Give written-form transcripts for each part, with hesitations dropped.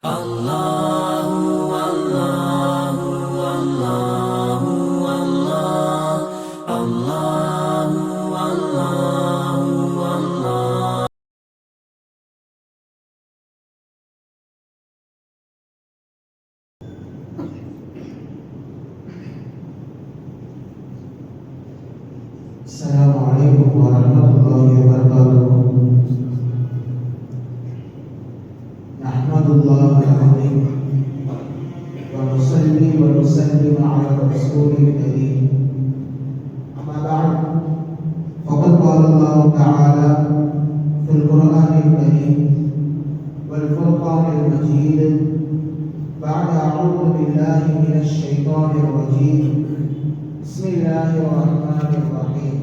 Allahu Allahu Allahu Allah Allahu Allahu Allah. السلام عليكم ورحمة الله وبركاته. نحمد الله العظيم ونصلي ونسلم على رسوله الكريم. أما بعد، فقد قال الله تعالى في القرآن الكريم والفرقان المجيد بعد أعوذ بالله من الشيطان الرجيم. بسم الله الرحمن الرحيم.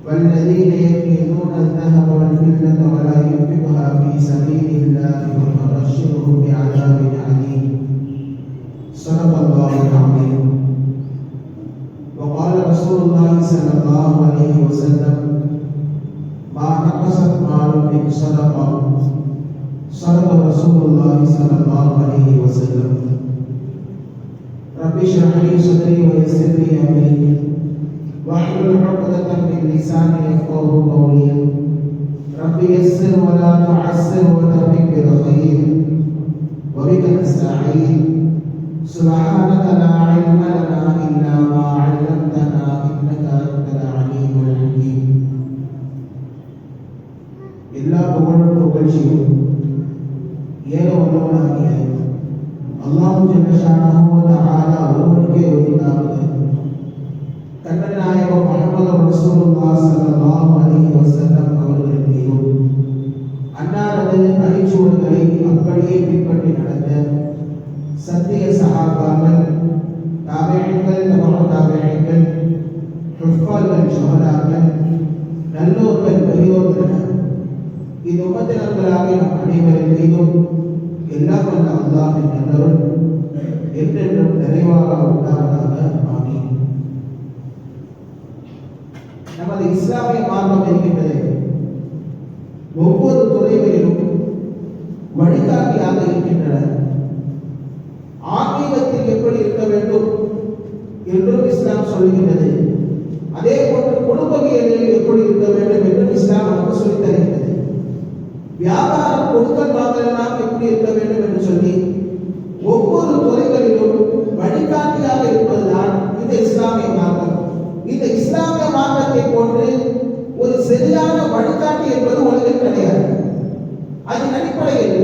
والذين يكنزون الذهب والفضة ولا ينفقها في سبيل الله فبشرهم بعذاب أليم. صدق الله العظيم. وقال رسول الله صلى الله عليه وسلم: ما نقصت مال من صدقة. صدق رسول الله صلى الله عليه وسلم. رب اشرح لي صدري ويسر لي أمري واحلل عقدة من لساني يفقهوا قولي. رب يسر ولا تعسر وتوفق بالخير وبك نستعين. سبحانك لا علم لنا إلا ما علمتنا إنك أنت العليم الحكيم. எல்லா புகழும் புகழ்ச்சியும் ஏக வல்லவனாகிய அல்லாஹ் ஜல்ல ஷானஹு வ தஆலா ஒருவனுக்கே உரித்தானது. கண்ணன் நாயகம் முஹம்மது ரசூலுல்லாஹ் ஸல்லல்லாஹு அலைஹி வஸல்லம் அவர்களின் மீதும் அன்னாரது அடிச்சுவடுகளை அப்படியே பின்பற்றி நடந்த சத்திய சஹாபாக்கள், தாபிஈன்கள், தபஅ தாபிஈன்கள், ஹுஃபால்கள், ஷுஹதாக்கள், நல்லோர்கள், பெரியோர்கள் இந்த உம்மத்தினர்களாகிய நம் அனைவரின் மீதும் எல்லாம் வல்ல அல்லாஹ்வின் நல்லருள் என்றென்றும் நிறைவாக உண்டாவதாக. ஆமீன். நமது இஸ்லாமிய மார்க்கம் இருக்கின்றது ஒவ்வொரு துறைகளிலும் வழிகாட்டியாக இருக்கின்றன. ஆன்மீகத்தில் எப்படி இருக்க வேண்டும் என்றும் இஸ்லாம் சொல்கின்றது. அதே போன்று குடும்பவியலில் எப்படி இருக்க வேண்டும் என்றும் இஸ்லாம் நமக்கு சொல்லித் தருகின்றது. வியாபாரம், கொடுக்கல் வாங்கலாம் எப்படி இருக்க வேண்டும் என்று சொல்லி ஒவ்வொரு துறைகளிலும் வழிகாட்டியாக இருப்பதுதான் இந்த இஸ்லாமிய மார்க்கம். இந்த இஸ்லாமிய மார்க்கத்தை போன்று ஒரு சரியான வழிகாட்டி என்பது உலகில் கிடையாது. அதன் அடிப்படையில்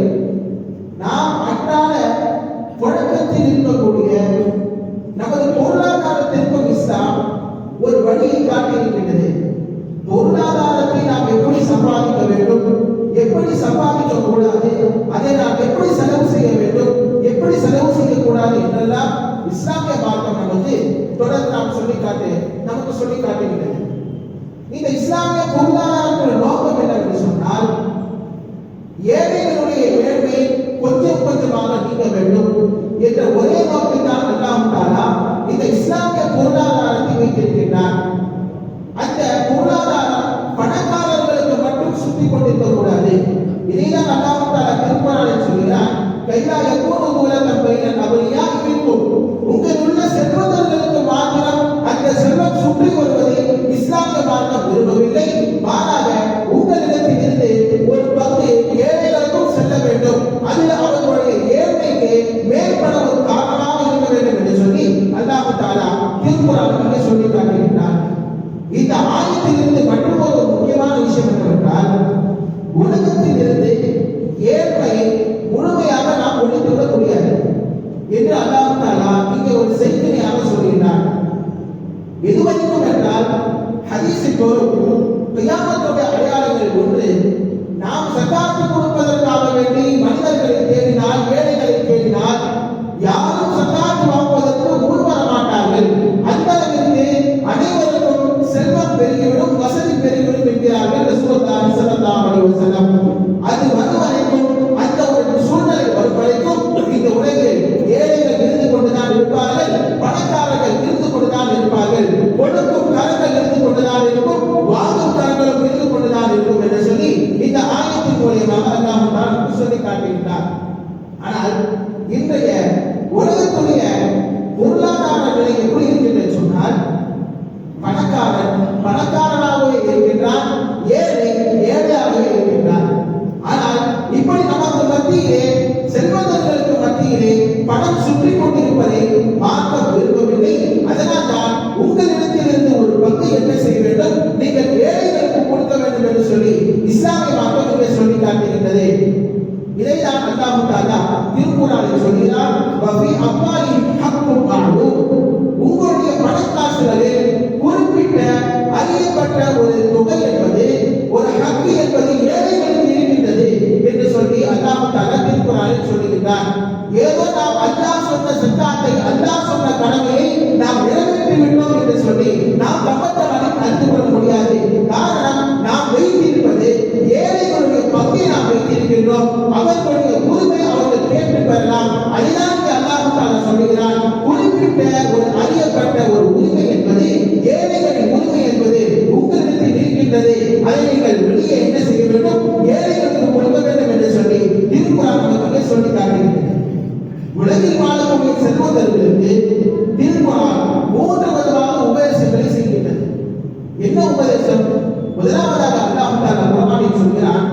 நாம் அன்றாட புழக்கத்தில் இருக்கக்கூடிய நமது பொருளாதாரத்திற்கும் இஸ்லாம் ஒரு வழியை காட்டியிருக்கின்றது. பொருளாதாரத்தை நாம் எப்படி சம்பாதிக்க வேண்டும், எப்படி சம்பாதிக்க கூடாது, அதை நாம் எப்படி செலவு செய்ய வேண்டும், எப்படி செலவு செய்யக்கூடாது என்றெல்லாம் இஸ்லாமிய மார்க்கம் நமக்கு தொடர்ந்து நமக்கு சொல்லி காட்டுகிறது. இந்த இஸ்லாமிய பொருளாதாரத்தின் நோக்கம் என்னவென்று சொன்னால், ஏழைகளுடைய ஏழ்மை கொஞ்சம் கொஞ்சமாக நீங்க வேண்டும் என்ற ஒரே நோக்கத்தான் அல்லாஹ் தஆலா இந்த இஸ்லாமிய பொருளாதாரத்தை வைத்திருக்கின்றார். அந்த பொருளாதாரம் பணக்காரர்களுக்கு மட்டும் சுற்றி கொண்டிருக்க கூடாது. இதைதான் அல்லாஹ் தஆலா திருக்குர்ஆனில் சொல்கிறார்: கைலா யகூனு தூலகம் பைனல் அவ்லியாஇ மின்கும். உங்களுள்ள செல்வந்தர்களுக்கு மாத்திரம் அந்த செல்வம் சுற்றி வருவதை இஸ்லாமிய மார்க்கம் விரும்பவில்லை. மாறாக உங்களிடத்தில் இருந்து ஒரு பங்கு ஏழைகளுக்கும் செல்ல வேண்டும். அதில் அவர்களுடைய ஏழ்மைக்கு மேற்பட ஒரு காரணமாக இருக்க வேண்டும் என்று சொல்லி அல்லாஹ் தஆலா திருக்குர்ஆனில் சொல்லி காட்டுகின்றார். இந்த ஆயத்திலிருந்து மற்றொரு முக்கியமான விஷயம் என்னவென்றால், உலகத்தில் இருந்து ஏழ்மை முழுமையாக நாம் ஒழித்துவிட முடியாது என்று அல்லாஹ் தஆலா இங்கே ஒரு செய்தியாக சொல்கிறார். எதுவரைக்கும் என்றால், ஹதீஸில் வரும் கியாமத்துடைய அடையாளங்கள் ஒன்று, நாம் ஸகாத் கொடுப்பதற்காக வேண்டி மனிதர்களை தேடினால், ஏழைகளை தேடினால் யாரும் ஸகாத் வாங்குவதற்கு முன்வர மாட்டார்கள். அந்த அளவிற்கு அனைவருக்கும் செல்வம் பெருகிவிடும், வசதி பெருகிவிடும் என்கிறார்கள் ரசூலுல்லாஹி ஸல்லல்லாஹு அலைஹி வஸல்லம். அது வரும் வரைக்கும், அந்த ஒரு சூழ்நிலை வரும் வரைக்கும் இந்த உலகில் ஏழைகள் இருந்து கொண்டுதான் இருப்பார்கள், பணக்காரர்கள் இருந்து கொண்டுதான் இருப்பார்கள், கொடுக்கும் கரங்கள் இருந்து கொண்டுதான் இருக்கும், வாங்கும் கரங்களும் இருந்து கொண்டுதான் இருக்கும் என்று சொல்லி இந்த ஆயத்தின் மூலியமாக அல்லாஹ் சொல்லி காட்டுகிறார். காட்டுகின்றார். ஆனால் இன்றைய உலகத்துடைய பொருளாதார நிலை எப்படி இருக்கின்றது சொன்னால், பணக்காரன் பணக்காரனாகவே இருக்கின்றான், ஏழை ஏழையாகவே இருக்கின்றான். ஆனால் இப்படி நமக்கு மத்தியிலே, செல்வந்தர்களுக்கு மத்தியிலே பணம் சுற்றி கொண்டிருப்பதை பார்க்க விரும்பவில்லை. அதனால் தான் உங்களிடத்திலிருந்து ஒரு பங்கு என்ன செய்ய வேண்டும், நீங்கள் ஏழைகளுக்கு கொடுக்க வேண்டும் என்று சொல்லி இஸ்லாமிய மார்க்கம் சொல்லி காட்டுகின்றது. இதைதான் அல்லாஹ் தஆலா திருக்குர்ஆனில் சொல்கிறார், வஃபி அம்வாலிஹிம் ஹக்கும் மஅலூம். உங்களுடைய பணக்காசுகளில் குறிப்பிட்ட அறியப்பட்ட ஒரு தொகை என்பது, ஒரு ஹக்கு என்பது ஏழைகளுக்கு இருக்கின்றது என்று சொல்லி அல்லாஹ் தஆலா திருக்குர்ஆனில் சொல்லுகிறார். ஏதோ நாம் அல்லாஹ் சொன்ன சட்டத்தை, அல்லாஹ் சொன்ன கடமையை நாம் நிறைவேற்றி விட்டோம் என்று சொல்லி நாம் தப்பத்தவனை அறிந்து கொள்ள முடியாது. காரணம், நாம் வைத்திருப்பது ஏழைகளுடைய பங்கை நாம் வைத்திருக்கின்றோம். அவர்களுடைய உரிமை அவர்கள் கேட்டு பெறலாம். அதுதான் அல்லாஹ் தஆலா சொல்கிறார், குறிப்பிட்ட ஒரு அறியப்பட்ட ஒரு உரிமை என்பது, ஏழைகளின் உரிமை என்பது உங்களிடத்தில் இருக்கின்றது. அதை நீங்கள் வெளியே என்ன செய்ய வேண்டும், ஏழைகளுக்கு கொடுக்க வேண்டும் என்று சொல்லி திருக்குர்ஆன் நமக்கு சொல்லி காட்டுகிறது. உலகில் வாழக்கூடிய செல்வந்தர்களுக்கு திருக்குர்ஆன் 3 விதமான உபதேசங்களை செய்கின்றது. என்ன உபதேசம்? முதலாவதாக அல்லாஹ் தஆலா குர்ஆனில் சொல்கிறான்,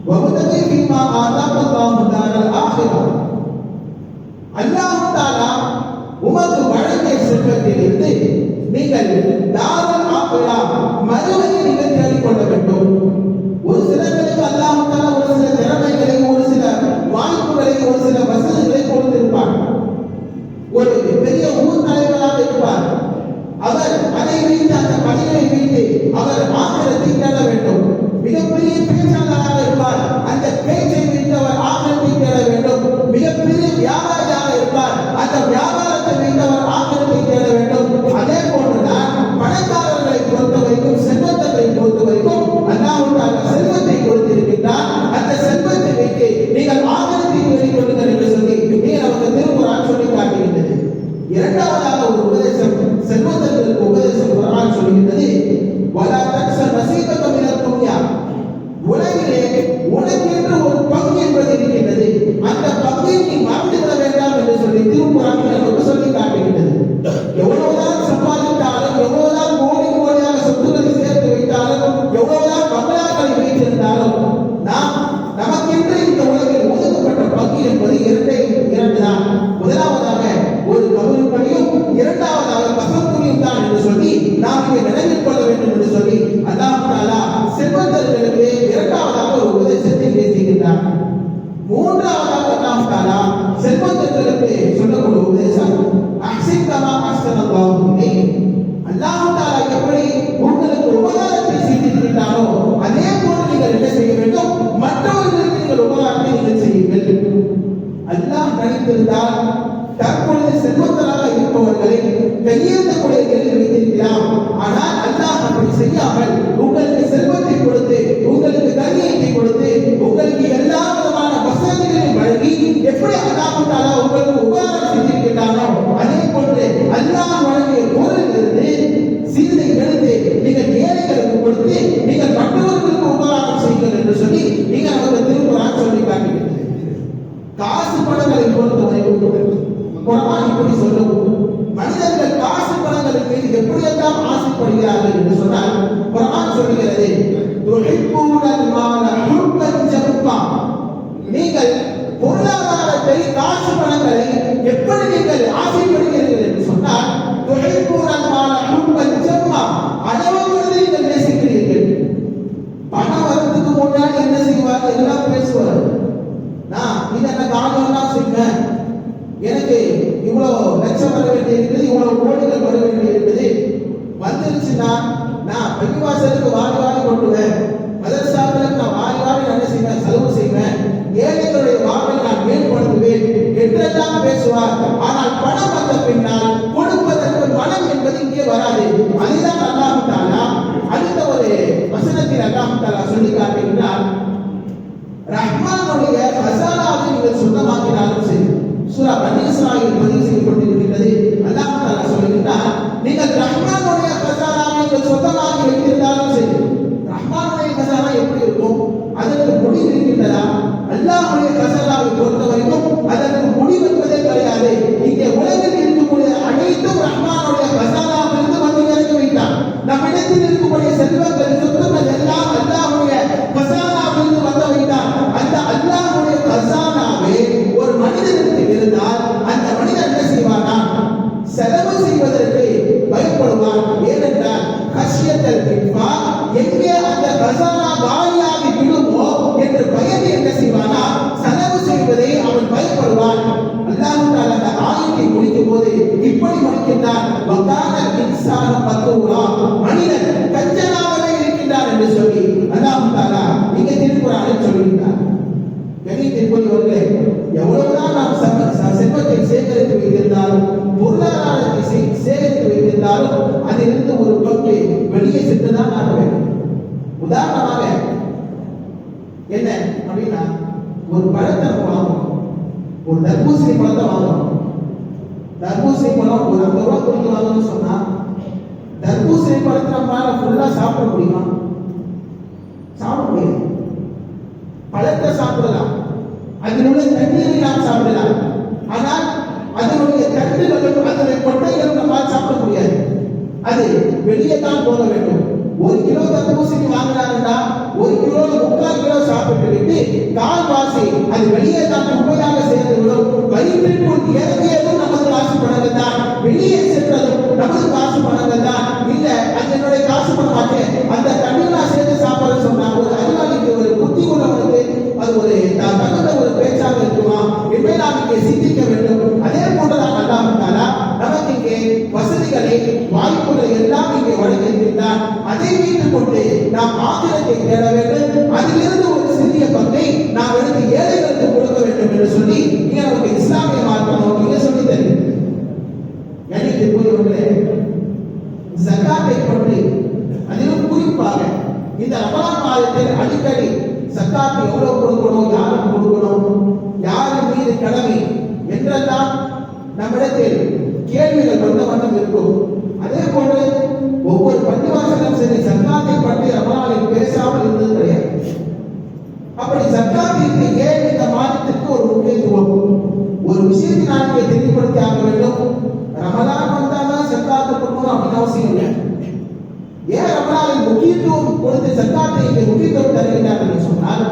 வபதகி ஃபீமா ஆதாக்கல்லாஹு தாரல் ஆখিরাহ. அல்லாஹ் தஆலா உமக்கு வழங்கிய செல்வத்திலிருந்து நீங்கள் தாரல் ஆখিরাহ மறுமையை நீங்கள் தேடிக் கொள்ள வேண்டும். ஒரு சிலருக்கு அல்லாஹ் தஆலா ஒரு சில திறமைகளை, ஒரு சில வாய்ப்புகளை, ஒரு சில வசதிகளை கொடுத்திருப்பார். ஒரு பெரிய ஊர் தலைவராக இருப்பார். அவர் அதை வைத்து, அந்த பதவியை வைத்து அவர் ஆகிரத்தை தேட வேண்டும். மிகப்பெரிய பேச்சாளராக இருப்பார். அந்த பேச்சை வைத்து அவர் ஆகிரத்தை தேட வேண்டும். மிகப்பெரிய வியாபாரியாக இருப்பார். அந்த வியாபாரத்தை வைத்து அவர் ஆகிரத்தை தேட வேண்டும். அதே போன்றுதான் பணக்காரர்களை பொறுத்த வரைக்கும், செல்வந்தர்களை பொறுத்த வரைக்கும் அல்லாஹ் தஆலா செல்வத்தை கொடுத்திருக்கின்றார். அந்த செல்வத்தை வைத்து நீங்கள் ஆகிரத்தை தேடிக் கொள்ளுங்கள் என்று சொல்லி நமக்கு திருக்குர்ஆன் சொல்லி காட்டுகின்றது. இரண்டாவதாக ஒரு உபதேசம், செல்வந்தர்களுக்கு உபதேசம் குர்ஆன் சொல்கின்றது, வலா தன்ஸ நஸீபக மினத் துன்யா. உலகிலே உனக்கென்று ஒரு பங்கு என்பது இருக்கின்றது, அந்த பங்கை நீ மறந்துவிட வேண்டாம் என்று சொல்லி திருக்குர்ஆன் நமக்கு சொல்லி காட்டுகின்றது. எவ்வளவுதான் சம்பாதித்தாலும், எவ்வளவுதான் கோடி கோடியாக சொத்துக்களை சேர்த்து வைத்தாலும், எவ்வளவுதான் பங்களாக்களை வைத்திருந்தாலும், நாம் நமக்கென்று இந்த உலகில் ஒதுக்கப்பட்ட பங்கு என்பது இரண்டு தான். முதலாவதாக ஒரு கபருப்படியும், இரண்டாவதாக கசப்புரியும் தான் என்று சொல்லி நாம் இதை நினைவில் கொள்ள வேண்டும் என்று சொல்லி அல்லாஹ் தஆலா செல்வந்தர்களுக்கு இரண்டாவதாக ஒரு உபதேசத்தை பேசுகின்றார். மூன்றாவதாக அல்லாஹ் தஆலா செல்வந்தர்களுக்கு சொல்லக்கூடிய உபதேசம், அஹ்சின் கமா அஹ்ஸனல்லாஹு இலைக். அல்லாஹ் தஆலா எப்படி உங்களுக்கு உபகாரத்தை செய்திருக்கிறாரோ அதே போன்று நீங்கள் என்ன செய்ய வேண்டும், மற்றவர்களுக்கு நீங்கள் உபகாரத்தை நீங்கள் செய்யுங்கள். அல்லாஹ் நினைத்திருந்தால் தற்பொழுது செல்வந்தராக இருப்பவர்களை கையேந்தக்கூடிய நிலையில் வைத்திருக்கலாம். ஆனால் அல்லாஹ் அப்படி செய்யாமல் உங்களுக்கு செல்வத்தை கொடுத்து, உங்களுக்கு கண்ணியத்தை கொடுத்து, உங்களுக்கு எல்லா விதமான வசதிகளையும் வழங்கி எப்படி அல்லாஹ் தஆலா உங்களுக்கு உபகாரம் செய்திருக்கிறானோ அதே போன்று அல்லாஹ் வழங்கிய பொருளிலிருந்து சிறிதை எடுத்து நீங்கள் ஏழைகளுக்கு கொடுத்து நீங்கள் மற்றவர்களுக்கு உபகாரம் செய்யுங்கள் என்று சொல்லி நீங்கள் நமக்கு திருக்குர்ஆன் சொல்லி காட்டுகிறது. காசு பணங்களை பொறுத்தவரை குர்ஆன் இப்படி சொல்லும், மனிதர்கள் காசு பணங்களின் மீது எப்படியெல்லாம் ஆசைப்படுகிறார்கள் என்று சொன்னால் குர்ஆன் சொல்கிறது, துஹிப்பூனல் மால ஹுப்பன் ஜம்மா. நீங்கள் பொருளாதாரத்தை, காசு பணங்களை எப்படி நீங்கள் ஆசைப்படுகிறீர்கள் என்று சொன்னால், துஹிப்பூனல் மால ஹுப்பன் ஜம்மா, அளவோடு நீங்கள் நேசிக்கிறீர்கள். பணம் வரதுக்கு முன்னாடி என்ன செய்வார், எல்லாம் பேசுவார். நான் இதென்ன காரியம்லாம் செய்வேன், எனக்கு இவ்வளவு லட்சம் வர வேண்டி இருக்குது, இவ்வளவு கோடிகள் வர வேண்டி இருக்குது, வந்துருச்சுன்னா நான் பள்ளிவாசலுக்கு வாரி வாரி கொண்டுவேன், மதரசாக்களுக்கு நான் வாரி வாரி என்ன செய்வேன், செலவு செய்வேன், ஏழைகளுடைய வாழ்வை நான் மேம்படுத்துவேன் என்றெல்லாம் பேசுவார். ஆனால் பணம் வந்த பின்னால் கொடுப்பதற்கு மனம் என்பது இங்கே வராது. அதுதான் அல்லாஹ் தஆலா அடுத்த ஒரு வசனத்தில் அல்லாஹ் தஆலா சொல்லி காட்டுகிறார், ரஹ்மானுடைய ஹஸானாவை நீங்கள் சொந்தமாக்கினாலும் சரி. சூரா பனி இஸ்ராயில் பதிவு செய்யப்பட்டிருக்கிறது. அல்லாஹ் தஆலா சொல்கிறார், நீங்கள் ரஹ்மானுடைய ஹஸானாவை நீங்கள் சொந்தமாக்கி வைத்திருந்தாலும் சரி. ரஹ்மானுடைய ஹஸானா எப்படி இருக்கும், அதற்கு முடிவு இருக்கின்றதா? அல்லாஹ்வுடைய பொறுத்த வரைக்கும் அதற்கு முடிவு என்பதே கிடையாது. இங்கே உலகில் இருக்கக்கூடிய அனைத்தும் ரஹ்மானுடைய கசானாவிலிருந்து வந்து இறங்கி வைத்தார். நம்மிடத்தில் இருக்கக்கூடிய செல்வங்கள் சொத்துக்கள் எல்லாம் அல்லாஹ்வுடைய கசானாவிலிருந்து வந்து வைத்தார். அந்த அல்லாஹ்வுடைய கசானாவே ஒரு மனிதனுக்கு இருந்தால் அந்த மனிதன் என்ன செய்வானா? செலவு செய்வதற்கு பயப்படுவான். ஏனென்றால் கஷ்யத்தல் பின்பா எங்கே அந்த கசானா காலியாகி விடுமோ என்று பயந்து என்ன செய்வானா? செலவு செய்வதை அவன் பயப்படுவான். அல்லாஹ் தஆலா அந்த ஆயத்தை முடிக்கும் போது இப்படி முடிக்கின்றான், வகான இன்சான மத்ரூரா, மனிதன் கஞ்சனாகவே இருக்கின்றான் என்று சொல்லி அல்லாஹ் தஆலா இங்கே திருக்குர்ஆனில் சொல்லியிருக்கிறார். கணித்திற்குரியவர்களே, எவ்வளவுதான் நாம் செல்வத்தை சேகரித்து வைத்திருந்தாலும் பொருளாதாரத்தை சேகரித்து வைத்திருந்தாலும் அதிலிருந்து ஒரு பங்கு வெளியே சென்றுதான் ஆக வேண்டும். உதாரணமாக என்ன அப்படின்னா, ஒரு பழத்தை வாங்கணும், ஒரு தர்பூசணி பழத்தை வாங்கணும். தர்பூசணி பழம் ஒரு 50 ரூபாய் கொடுத்து வாங்கணும்னு சொன்னா தர்பூசணி பழத்தை நம்மளால ஃபுல்லா சாப்பிட முடியுமா? சாப்பிட முடியாது. பழத்தை சாப்பிடலாம், அதனுடைய தண்ணீரை நாம் சாப்பிடலாம், ஆனால் அதனுடைய தண்டுகளும் அதனுடைய கொட்டைகளும் நம்மால் சாப்பிட முடியாது. அது வெளியே தான் போக வேண்டும். 1 கிலோ தர்பூசணி வாங்கினாருன்னா 1 கிலோ 3/4 கிலோ சாப்பிட்டு விட்டு கால்வாசி அது வெளியே தான் குப்பையாக சேர்ந்து விடும். வயிற்றிற்குள் இறங்கியதும் நமது காசு பணங்கள் தான், வெளியே சென்றதும் நமது காசு பணங்கள் தான். இல்ல அது என்னுடைய காசு பணமாச்சு, அந்த தண்ணீர் நான் சேர்த்து சாப்பிட சொன்னா ஒரு அறிவாளிக்கு, ஒரு புத்தி உள்ளவனுக்கு அது ஒரு தகுந்த ஒரு பேச்சாக இருக்குமா என்பதை நாம் இங்கே சிந்திக்க வேண்டும். அதே போன்றுதான் அல்லாஹ் தஆலா நமக்கு இங்கே வசதிகளை வாய்ப்புகளை எல்லாம் இங்கே வழங்கியிருக்கிறார். அதை வைத்துக் கொண்டு நாம் ஆகிரத்தை தேட வேண்டும். அதிலிருந்து ஒரு சிறிய பங்கை நாம் எடுத்து ஏழைகளுக்கு கொடுக்க வேண்டும் என்று சொல்லி இங்கே நமக்கு இஸ்லாமிய மார்க்கம் இங்கே சொல்லி தருகிறது. கணித்திற்குரியவர்களே, ஜகாத்தை பற்றி அதிலும் குறிப்பாக இந்த ரமலான் மாதத்தில் அடிக்கடி ஜகாத் எவ்வளவு கொடுக்கணும், யாருக்கு கொடுக்கணும், யாரின் மீது கடமை என்றெல்லாம் நம்மிடத்தில் கேள்விகள் வந்த வண்ணம் இருக்கும். அதே போன்று ஒவ்வொரு பள்ளிவாசலும் சரி ஜகாத்தை பற்றி ரமலானில் பேசாமல் இருந்தது கிடையாது. அப்படி ஜகாத்திற்கு ஏன் இந்த மாதத்திற்கு ஒரு முக்கியத்துவம்? ஒரு விஷயத்தை நான் இங்கே தெளிவுபடுத்தி ஆக வேண்டும். ரமலான் வந்தாதான் ஜகாத்து கொடுக்கணும் அப்படின்னு அவசியம் இல்லை. ஏன் ரமலானில் முக்கியத்துவம் கொடுத்து ஜகாத்தை இங்கே முக்கியத்துவம் தருகிறார்கள் என்று சொன்னால்,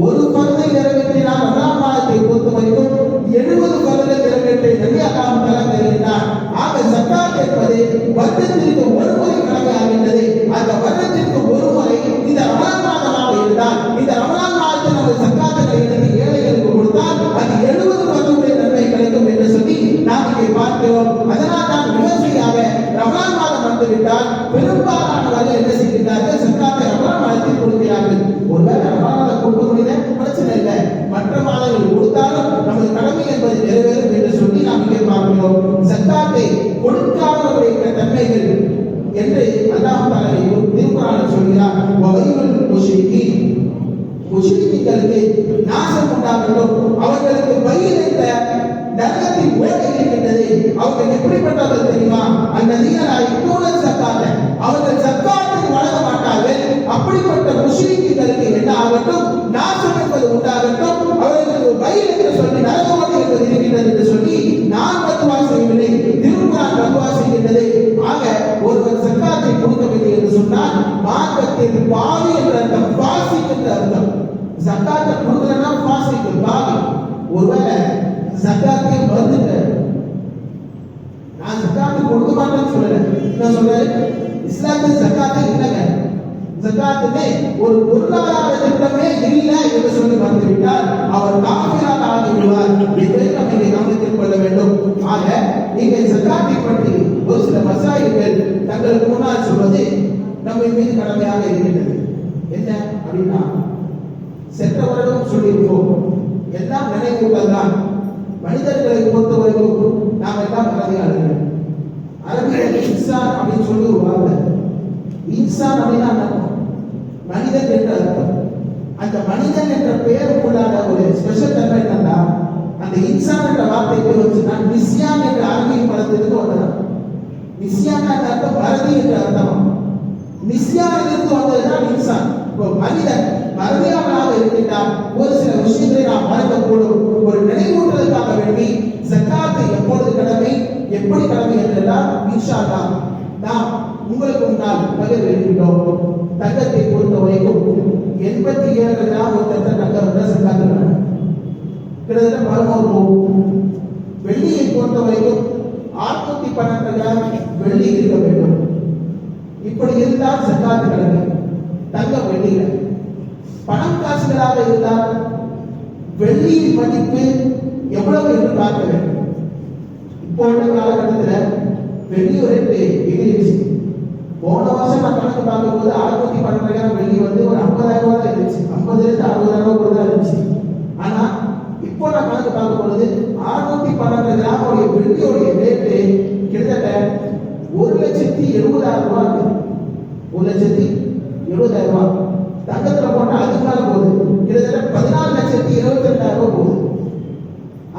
ஒரு பருதை நிறைவேற்றினால் ரமலான் மாதத்தை பொறுத்த வரைக்கும் 70 பருதை நிறைவேற்ற நபி அல்லாஹ் தஆலா தருகிறார். ஆக ஜகாத் என்பது வருடத்திற்கு ஒரு முறை கடமையாகின்றது. அந்த வருடத்திற்கு ஒரு முறை இந்த ரமலான் மாதமாக இருந்தால் இந்த ரமலான் மாதத்தில் நம்ம ஜகாத்தை எடுத்து ஏழைகளுக்கு கொடுத்தால் அது 70 பருடைய நன்மை கிடைக்கும் என்று சொல்லி நாம் இங்கே பார்க்கிறோம். அதனால் தான் விமர்சையாக ரமலான் மாதம் வந்துவிட்டால் பெரும்பாலானவர்கள் என்ன செய்கிறார்கள்? ஜகாத்தை ரமலான் மாதத்தில் கொடுக்கிறார்கள். ஒருவேளை ரமலானை கொடுக்க முடியல, பிரச்சனை இல்லை, மற்ற மாதங்கள் கொடுத்தாலும் நமது கடமை என்பது நிறைவேறும் என்று சொல்லி நாம் இங்கே பார்க்கிறோம். ஜகாத்தை கொடுக்காதவருடைய தன்மைகள் என்று அல்லாஹ் தஆலா திருக்குர்ஆனில் சொல்கிறார். வகையுல் முஷ்ரிகீன், முஷ்ரிக்குகளுக்கு நாசம் உண்டாகட்டும், அவர்களுக்கு வயில் என்ற நரகத்தின் ஓட்டை இருக்கின்றது. அவர்கள் எப்படிப்பட்டவர்கள் தெரியுமா? அன்னதீனராய் தூணல் ஜகாத்த, அவர்கள் ஜகாத்தை வழங்க மாட்டார்கள். அப்படிப்பட்ட முஷ்ரிக்குகளுக்கு என்ன ஆகட்டும்? நாசம் என்பது உண்டாகட்டும், அவர்களுக்கு வயில் என்று சொல்லி நரக ஓட்டை என்பது இருக்கின்றது என்று சொல்லி நான் பத்துவா செய்யவில்லை, திருக்குர்ஆன் பத்துவா செய்கின்றது. ஆக ஒருவர் ஜகாத்தை கொடுக்கவில்லை என்று சொன்னால் மார்க்கத்தில் பாவி என்ற அர்த்தம், பாசிக் என்ற அர்த்தம். ஜகாத்தை கொடுக்கலன்னா பாசிக், பாவி. ஒருவேளை ஜகாத்தை மறுத்துட்ட, நான் ஜகாத்தை கொடுக்க மாட்டேன்னு சொல்லல, என்ன சொல்றேன்? இஸ்லாத்தில் ஜகாத்தை இல்லைங்க, ஜகாத்துமே ஒரு பொருளாதார திட்டமே இல்லை என்று சொல்லி வந்துவிட்டால் அவர் காஃபிராக ஆகிவிடுவார் என்பதை நாம் இங்கே கவனத்தில் கொள்ள வேண்டும். ஆக இங்கே ஜகாத்தை பற்றி ஒரு சில மசாயில்கள் தங்களுக்கு முன்னால் சொல்வது நம்ம மீது கடமையாக இருக்கின்றது. என்ன அப்படின்னா, சென்ற வருடம் சொல்லியிருப்போம், எல்லாம் நினைவுகள் தான். மனிதர்களை பொறுத்தவரைக்கும் நாம் எல்லாம் கடமையாளர்கள். அரபியில் இன்சான் அப்படின்னு சொல்லி ஒரு வார்த்தை, இன்சான் அப்படின்னா மனிதன் என்ற அர்த்தம். அந்த மனிதன் என்ற பெயருக்குள்ளான ஒரு ஸ்பெஷல் தன்மை என்னன்னா, அந்த இன்சான் என்ற வார்த்தை போய் வச்சுன்னா நிஸ்யான் என்ற அரபியின் படத்திலிருந்து வந்ததான். நிஸ்யான் அர்த்தம் மறதி என்ற அர்த்தம். நிஸ்யானிலிருந்து வந்ததுதான் இன்சான். இப்போ மனிதன் மறதியாளனாக இருக்கின்றான். ஒரு சில விஷயங்களை நாம் மறக்கக்கூடும். இன்ஷா அல்லாஹ் நாம் உங்களுக்கு முன்னால் பகிர்கின்றோம். தங்கத்தை பொறுத்த வரைக்கும் 87 கிராம் ஒரு தட்ட தங்கம் சக்காத்து கிட்டத்தட்ட 11 ரூபாய். வெள்ளியை பொறுத்த வரைக்கும் 612 கிராம் வெள்ளி இருக்க வேண்டும். இப்படி இருந்தால் சக்காத்து கணக்கு. தங்கம் வெள்ளியில பணம் காசுகளாக இருந்தால் வெள்ளியின் மதிப்பு எவ்வளவு என்று பார்க்க வேண்டும். இப்போ உள்ள காலகட்டத்தில் வெள்ளி ஒரு ரேட்டு எகிரிச்சு. போன வருஷம் நான் கணக்கு பார்க்கும்போது 612 கிராம் வெள்ளி வந்து ஒரு 50,000 ரூபாய் தான் இருந்துச்சு. 50,000 60,000 ரூபாய் தான் இருந்துச்சு. ஆனா இப்போ நான் கணக்கு பார்க்கும் பொழுது 612 கிராம் வெள்ளியோடைய ரேட்டு கிட்டத்தட்ட 1,70,000 ரூபாய் இருக்கு. 1,70,000 ரூபாய். தங்கத்துல போட்டா அதிகமாக போகுது. கிட்டத்தட்ட 14,72,000 ரூபாய் போகுது.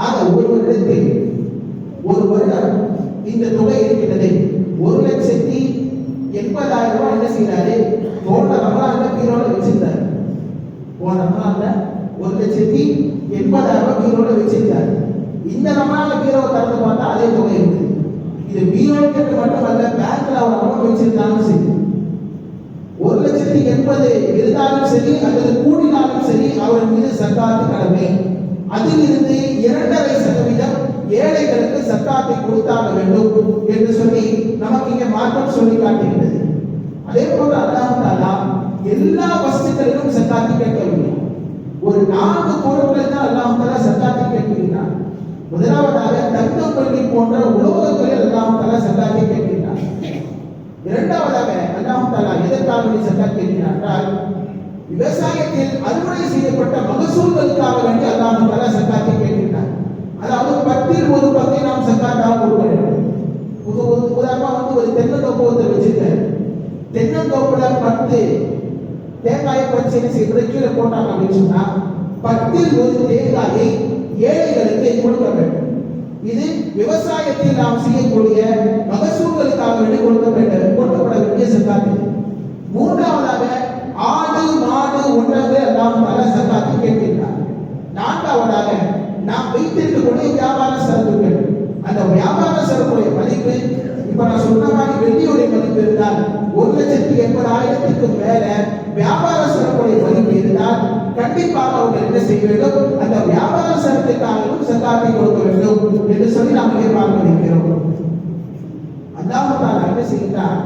ஆக ஒரு வருடத்தில் ஒரு வருடம் இந்த தொகை இருக்கின்றது. 1,80,000 ரூபாய் என்ன செய்யறாரு? போன ரமலான்ல பீரோல வச்சிருந்தாரு. போன ரமலான்ல 1,80,000 ரூபாய் பீரோல வச்சிருந்தாரு. இந்த ரமலான்ல பீரோவை திறந்து பார்த்தா அதே தொகை இருக்குது. இது பீரோக்கு மட்டுமல்ல, பேங்க்ல அவர் அமௌண்ட் வச்சிருந்தாலும் சரி, 1,80,000 இருந்தாலும் சரி அல்லது கூடினாலும் சரி அவர் மீது சக்காத்து கடமை. அதிலிருந்து 2.5% ஏழைகளுக்கு சக்காத்தை கொடுத்தாக வேண்டும் என்று சொல்லி நமக்கு இங்கே மார்க்கம் சொல்லி காட்டுகிறது. அதே போல அல்லாஹ் தஆலா எல்லா வஸ்துக்களிலும் சக்காத்தை கேட்கவில்லை. ஒரு 4 பொருட்கள் தான் அல்லாஹ் தஆலா சக்காத்தை கேட்கிறார். முதலாவதாக தங்கம் வெள்ளி போன்ற உலோகங்களில் அல்லாஹ் தஆலா சக்காத்தை கேட்கிறார். இரண்டாவதாக அல்லாஹ் தஆலா எதற்காக சக்காத் கேட்கிறார் என்றால், விவசாயத்தில் அறுவடை செய்யப்பட்ட மகசூல்களுக்காக வேண்டி அல்லாஹ் தஆலா சக்காத்தை கேட்கிறார். அதாவது 10 ஒரு பங்கை நாம் சக்காத்தாக கொடுக்க வேண்டும். உதாரணமா ஒரு தென்னந்தோப்பு வச்சிருக்காரு. தென்னந்தோப்புல 10 தேங்காயை பறிச்சு என்ன செய்யறது, கீழே போட்டாங்க அப்படின்னு சொன்னா 10 ஒரு தேங்காயை ஏழைகளுக்கு கொடுக்க வேண்டும். இது விவசாயத்தில் நாம் செய்யக்கூடிய மகசூல்களுக்காக வேண்டி கொடுக்கப்பட வேண்டிய சக்காத்து. மூன்றாவதாக ஆடு மாடு ஒன்றரை அல்லாஹ் தஆலா சக்காத்து கேட்கிறார். நான்காவதாக நாம் வைத்திருக்கக்கூடிய வியாபார சரக்குகள், அந்த வியாபார சரக்குடைய மதிப்பு இப்ப நான் சொன்ன மாதிரி வெள்ளியுடைய மதிப்பு இருந்தால் 1,80,000க்கு மேல வியாபார சரக்குடைய மதிப்பு இருந்தால் கண்டிப்பாக அவர்கள் என்ன செய்ய வேண்டும், அந்த வியாபார சரக்குக்காகவும் சக்காத்தை கொடுக்க வேண்டும் என்று சொல்லி நாம் இங்கே பார்க்க இருக்கிறோம். அல்லாஹ் தஆலா என்ன செய்கிறார்,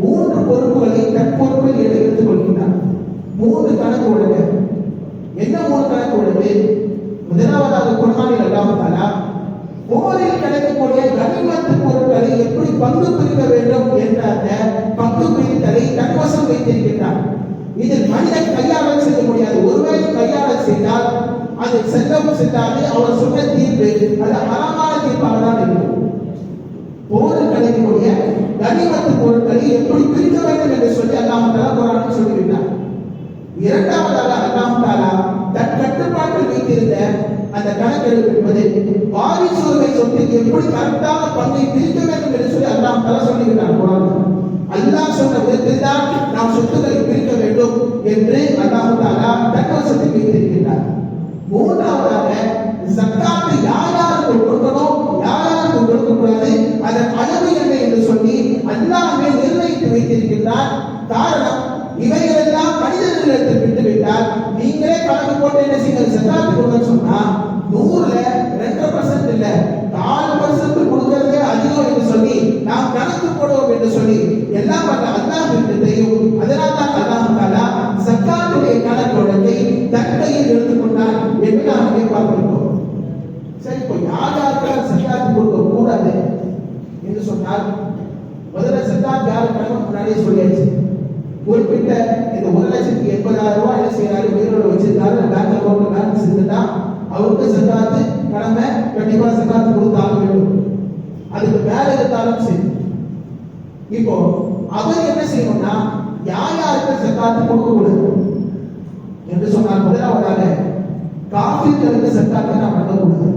3 பொறுப்புகளை தற்பொறுப்பில் எடுத்துக் கொள்கிறார். 3 கணக்கு உள்ளது. என்ன 3 கணக்கு உள்ளது? முதலாவதாக குர்ஆனில் அல்லாஹ் தஆலா போரில் கிடைக்கக்கூடிய கனிமத்து பொருட்களை எப்படி பங்கு பிரிக்க வேண்டும் என்ற அந்த பங்கு பிரித்தலை தன்வசம் வைத்திருக்கிறார். இதில் மனிதன் கையாளல் செய்ய முடியாது. ஒருவேளை கையாளல் செய்தால் அது செல்லவும் செல்லாது. அவர் சொன்ன தீர்ப்பு அது ஹராமான தீர்ப்பாக தான் இருக்கும். போரில் கிடைக்கக்கூடிய கனிமத்து பொருட்களை எப்படி பிரிக்க வேண்டும் என்று சொல்லி அல்லாஹ் தஆலா குர்ஆனில் சொல்லிவிட்டார். இரண்டாவதாக அல்லாஹ் தஆலா தன் கட்டுப்பாட்டில் வைத்திருந்த அந்த கணக்கெடுப்பு என்பது வாரிசுரிமை சொத்துக்கு எப்படி கரெக்டான பங்கை பிரிக்க வேண்டும் என்று சொல்லி அல்லாஹ் தஆலா சொல்லிவிட்டார் குர்ஆனில். அல்லாஹ் சொன்ன விதத்தில் தான் நாம் சொத்துக்களை பிரிக்க வேண்டும் என்று அல்லாஹ் தஆலா தன்வசத்தில் வைத்திருக்கிறார். மூன்றாவதாக ஜக்காத்தை யாருக்கு கொடுக்கணும், யாருக்கு கொடுக்கக்கூடாது, அதன் அளவு என்ன என்று சொல்லி அல்லாஹ்வே நிர்ணயித்து வைத்திருக்கிறார். காரணம், இவைகளெல்லாம் மனிதர்களிடத்தில் விட்டுவிட்டால் நீங்களே கணக்கு போட்டு என்ன செய்யுங்க, ஜக்காத்து கொடுங்கன்னு சொன்னா 100ல 2% இல்ல 4% கொடுக்கறதே அதிகம் என்று சொல்லி நாம் கணக்கு போடுவோம் என்று சொல்லி எல்லாம் அல்லாஹ்வுக்கு தெரியும். அதனால் தான் அல்லாஹ் தஆலா ஜக்காத்துடைய கணக்கொழுங்கை தன் கையில் எடுத்துக்கொண்டார் என்று நாம் இங்கே பார்க்கிறோம். சரி, இப்போ யாருக்கெல்லாம் ஜக்காத்து கொடுக்க கூடாது என்று சொன்னால், முதல்ல ஜக்காத் யாருக்கு முன்னாடியே சொல்லியாச்சு. குறிப்பிட்ட இந்த 1,80,000 ரூபாய் என்ன செய்யறாரு, உயிரோட வச்சிருக்காரு, பேங்க்ல போட்டு பேலன்ஸ் இருந்தா அவருக்கு ஜக்காத்து கடமை, கண்டிப்பா ஜக்காத்து கொடுத்தாக வேண்டும். அதுக்கு மேல இருந்தாலும் சரி. இப்போ அவர் என்ன செய்யணும்னா, யாருக்கு ஜக்காத்து கொடுக்க கூடாது என்று சொன்னால், முதலாவதாக காஃபிர்களுக்கு ஜக்காத்தை நாம் வழங்கக்கூடாது.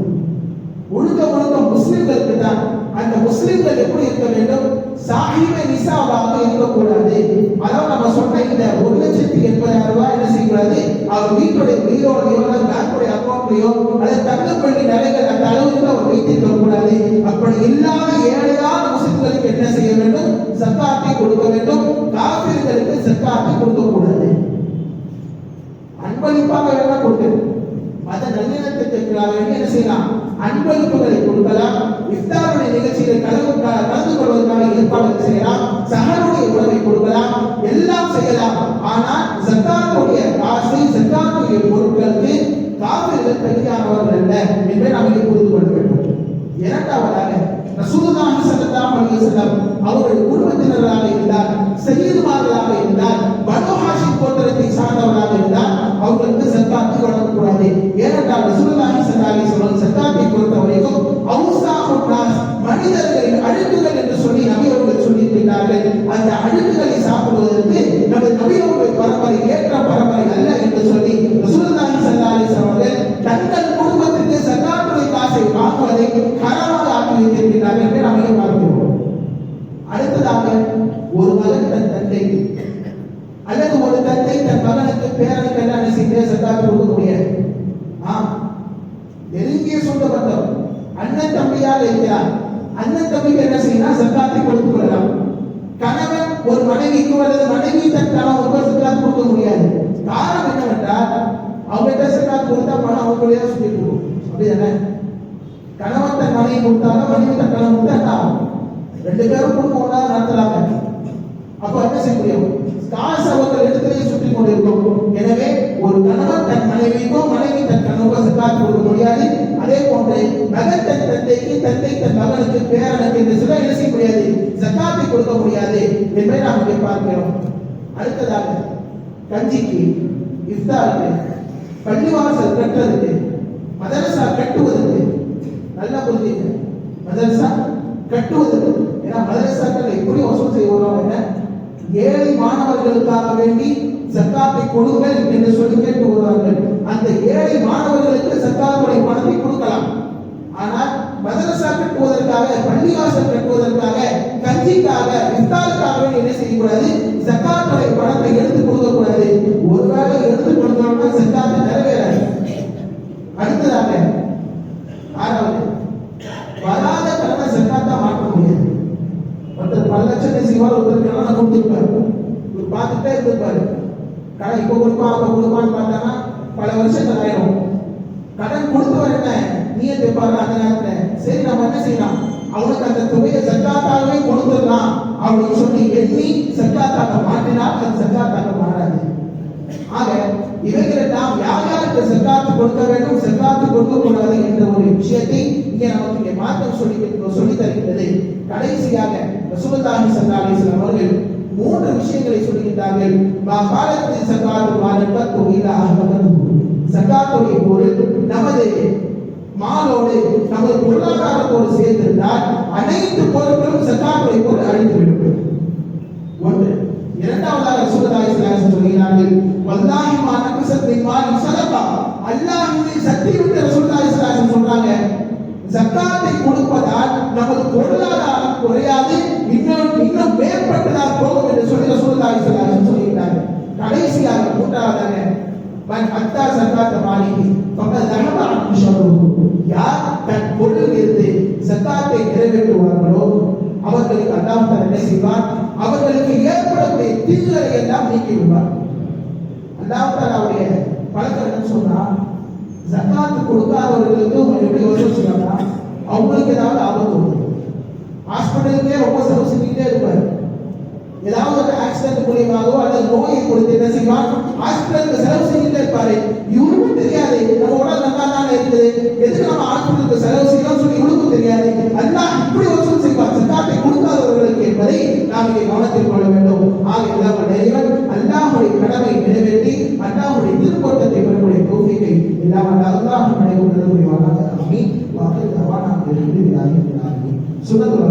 முழுக்க முழுக்க முஸ்லிம்களுக்கு தான் அந்த முஸ்லிம்கள் எப்படி இருக்க வேண்டும்? சாஹிபே நிசாவாக இருக்கக்கூடாது. அதாவது நம்ம சொன்ன இந்த 1,80,000 ரூபாய் என்ன செய்யக்கூடாது? அவர் வீட்டுடைய வீரோடையோ பேங்குடைய அக்கௌண்ட்லயோ அதை தங்கப்பள்ளி நகைகள் அந்த அளவுக்கு அவர் வைத்திருக்க கூடாது. அப்படி இல்லாத ஏழையான முஸ்லிம்களுக்கு என்ன செய்ய வேண்டும்? ஜக்காத்தை கொடுக்க வேண்டும். காஃபிர்களுக்கு ஜக்காத்தை கொடுக்க கூடாது. அன்பளிப்பாக வேணா கொடுக்கணும். மத நல்லிணக்கத்திற்காக என்ன செய்யலாம்? அன்பளிப்புகளை கொடுக்கலாம். இஃப்தாருடைய நிகழ்ச்சியில் கலந்து கொள்வதற்காக ஏற்பாடு செய்யலாம். சஹருடைய உணவை கொடுக்கலாம். எல்லாம் செய்யலாம். ஆனால் ஜக்காத்துடைய காசு, ஜக்காத்துடைய பொருட்களுக்கு காஃபிர்கள் தகுதியானவர்கள் அல்ல என்பதை நாம் புரிந்து கொள்ள வேண்டும். இரண்டாவதாக ரசூலுல்லாஹி ஸல்லல்லாஹு அலைஹி வஸல்லம் அவர்கள் குடும்பத்தினராக இருந்தால், சையதுமார்களாக இருந்தால், பனு ஹாஷிம் கோத்திரத்தை சார்ந்தவர்களாக இருந்தால் அவர்களுக்கு ஜக்காத்து வழங்கக்கூடாது. ஏனென்றால் ரசூலுல்லாஹி ஸல்லல்லாஹு அலைஹி வஸல்லம் ஜக்காத்தை பொறுத்தவரைக்கும் அவுசாஹுன் நாஸ், மனிதர்களின் அழுக்குகள் என்று சொல்லி நபி அவர்கள் சொல்லியிருக்கிறார்கள். அந்த அழுக்குகளை சாப்பிடுவதற்கு நமது நபி அவர்கள் பரம்பரை ஏற்ற பரம்பரை அல்ல என்று சொல்லி ரசூலுல்லாஹி ஸல்லல்லாஹு அலைஹி வஸல்லம் அவர்கள் தங்கள் குடும்பத்திற்கு ஜக்காத்துடைய காசை வாங்குவதை ஹராமாக ஆக்கி வைத்திருக்கிறார்கள் என்று நாம் பார்க்கிறோம். அடுத்ததாக ஒரு மகன் தன் தந்தைக்கு அல்லது ஒரு தந்தை தன் மகனுக்கு பேரனுக்கு என்ன செய்ய ஜக்காத்து கொடுக்க முடியாது. நெருங்கிய சொந்த பந்தம் அண்ணன் தம்பியாக இருக்கிறார். அண்ணன் தம்பிக்கு என்ன செய்யலாம்? ஜக்காத்தை கொடுத்துக் கொள்ளலாம். கணவன் ஒரு மனைவிக்கு அல்லது மனைவி தன் கணவனுக்கு ஜக்காத்து கொடுக்க முடியாது. காரணம் என்னவென்றால் அவங்க ஜக்காத்து கொடுத்தா பணம் அவங்களுடைய சுத்திட்டு இருக்கும். அப்படிதானே? கணவன் தன் மனைவி கொடுத்தாலும் மனைவி தன் கணவன் கொடுத்தா ரெண்டு பேரும் குடும்பம் ஒன்றா நடத்துறாங்க. அப்ப என்ன செய்ய முடியும்? காசு அவர்கள் இடத்திலேயே சுற்றி கொண்டிருக்கும். எனவே ஒரு கணவன் தன் மனைவிக்கும் மனைவி தன் கணவனுக்கும் ஜக்காத் கொடுக்க முடியாது. அதே போன்று மகன் தன் தந்தைக்கு, தந்தை தன் மகனுக்கு, பேரனுக்கு என்று சொல்ல என்ன செய்ய முடியாது? ஜக்காத்தை கொடுக்க முடியாது என்பதை நாம் இங்கே பார்க்கிறோம். அடுத்ததாக கஞ்சிக்கு, இஃப்தாருக்கு, பள்ளிவாசல் கட்டுறதுக்கு, மதரசா கட்டுவதற்கு, நல்லா புரிஞ்சுங்க, மதரசா கட்டுவதற்கு. ஏன்னா மதரசாக்கள் எப்படி வசூல் செய்வாங்க? ஏழை மாணவர்களுக்காக வேண்டி ஜக்காத்தை கொடுங்கள் என்று சொல்லி கேட்டு வருவார்கள். அந்த ஏழை மாணவர்களுக்கு ஜக்காத்துடைய பணத்தை கொடுக்கலாம். ஆனால் மதரசா கட்டுவதற்காக, பள்ளிவாசல் கட்டுவதற்காக, கஞ்சிக்காக, இஃப்தாருக்காக என்ன செய்யக்கூடாது? ஜக்காத்துடைய பணத்தை எடுத்து கொடுக்க கூடாது. ஒருவேளை எடுத்து கொடுத்தோம்னா ஜக்காத்து நிறைவேறாது. அடுத்ததாக ஆறாவது, வராத கடனை ஜக்காத்தா மாற்ற முடியாது. ஒருத்தர் 10 லட்சம் செய்வார், ஒருத்தர் கடனை கொடுத்துருப்பாரு, பார்த்துட்டே இருந்திருப்பாரு. கடன் இப்போ கொடுப்பான் அப்ப கொடுப்பான்னு பார்த்தாங்கன்னா பல வருஷங்கள் ஆயிடும். கடன் கொடுத்தவர் என்ன நீயே தெப்பாரு அந்த நேரத்துல, சரி நம்ம என்ன செய்யலாம், அவனுக்கு அந்த தொகையை ஜக்காத்தாகவே கொடுத்துடலாம் அப்படின்னு சொல்லி எண்ணி ஜக்காத்தாக மாற்றினால் அது ஜக்காத்தாக மாறாது. ஆக இவைகளை நாம் யார் யாருக்கு ஜக்காத்து கொடுக்க வேண்டும், ஜக்காத்து கொடுக்க கூடாது என்ற ஒரு விஷயத்தை இங்கே நமக்கு இங்கே மாற்றம் சொல்லி தருகிறது. கடைசியாக ரசூலுல்லாஹி ஸல்லல்லாஹு அலைஹி வஸல்லம் அவர்கள் 3 விஷயங்களை சொல்கிறார்கள். காலத்தில் ஜக்காத்து வாரத்தோ இல்ல அஹமது, ஜக்காத்துடைய பொருள் நமது மாலோடு நமது பொருளாதாரத்தோடு சேர்ந்திருந்தால் அனைத்து பொருட்களும் ஜக்காத்துடைய பொருள் அழிந்துவிடும். ஒன்று. இரண்டாவதாக ரசூலுல்லாஹி ஸல்லல்லாஹு அலைஹி வஸல்லம் சொல்கிறார்கள், வல்லாஹி மா நக்ஸத் மின் மாலி ஸதகா, அல்லாஹ்வின் சத்தியம் ரசூலுல்லாஹி ஸல்லல்லாஹு அலைஹி வஸல்லம் சொல்றாங்க, ஜக்காத்தை கொடுப்பதால் நமது பொருளாதாரம் குறையாது, இன்னும் மேம்பட்டதாக போகும் என்று சொல்லி ரசூலுல்லாஹி ஸல்லல்லாஹு அலைஹி வஸல்லம் சொல்கிறார்கள். கடைசியாக மூன்றாவதாக மன் அத்தா ஜக்காத் மாலிஹி ஃபகத் தஹப அன்ஹு ஷர்ருஹு, யார் தன் பொருளில் இருந்து ஜக்காத்தை நிறைவேற்றுவார்களோ அவர்களுக்கு அல்லாஹ் தஆலா என்ன செய்வார்? அவர்களுக்கு ஏற்படக்கூடிய தீங்குகளை எல்லாம் நீக்கி விடுவார். அல்லாஹ் தஆலாவுடைய பழக்கம் என்ன சொன்னா, ஜக்காத் கொடுக்காதவர்களுக்கு எப்படி வசூல் செய்வாங்க? அவங்களுக்கு ஏதாவது ஆபத்து வரும், ஹாஸ்பிட்டலுக்கே ரொம்ப செலவு செஞ்சுக்கிட்டே இருப்பார். ஏதாவது ஒரு ஆக்சிடென்ட் மூலியமாகவோ அல்லது நோயை கொடுத்து என்ன செய்வார்? ஹாஸ்பிட்டலுக்கு செலவு செஞ்சுட்டே இருப்பாரு. இவருக்கும் தெரியாது நம்ம உடல் நல்லா தானே இருக்குது, எதுக்கு நம்ம ஹாஸ்பிட்டலுக்கு செலவு செய்யணும் சொல்லி இவருக்கும் தெரியாது. அல்லாஹ் இப்படி வசூல் செய்வார் ஜக்காத்தை கொடுக்காதவர்களுக்கு என்பதை நாம் இங்கே கவனத்தில் கொள்ள வேண்டும். ஆக எல்லாம் இறைவன் அல்லாஹ்வுடைய கடமை நிறைவேற்றி அல்லாஹ்வுடைய திருப்பொருத்தத்தை பெறக்கூடிய தௌஃபீகை எல்லாம் அல்லாஹ் நடைபெறும் புரிவானாக. ஆமீன். வாஹிர் தவானா பில் ஹம்துலில்லாஹி ரப்பில் ஆலமீன். சுன்னத்துல்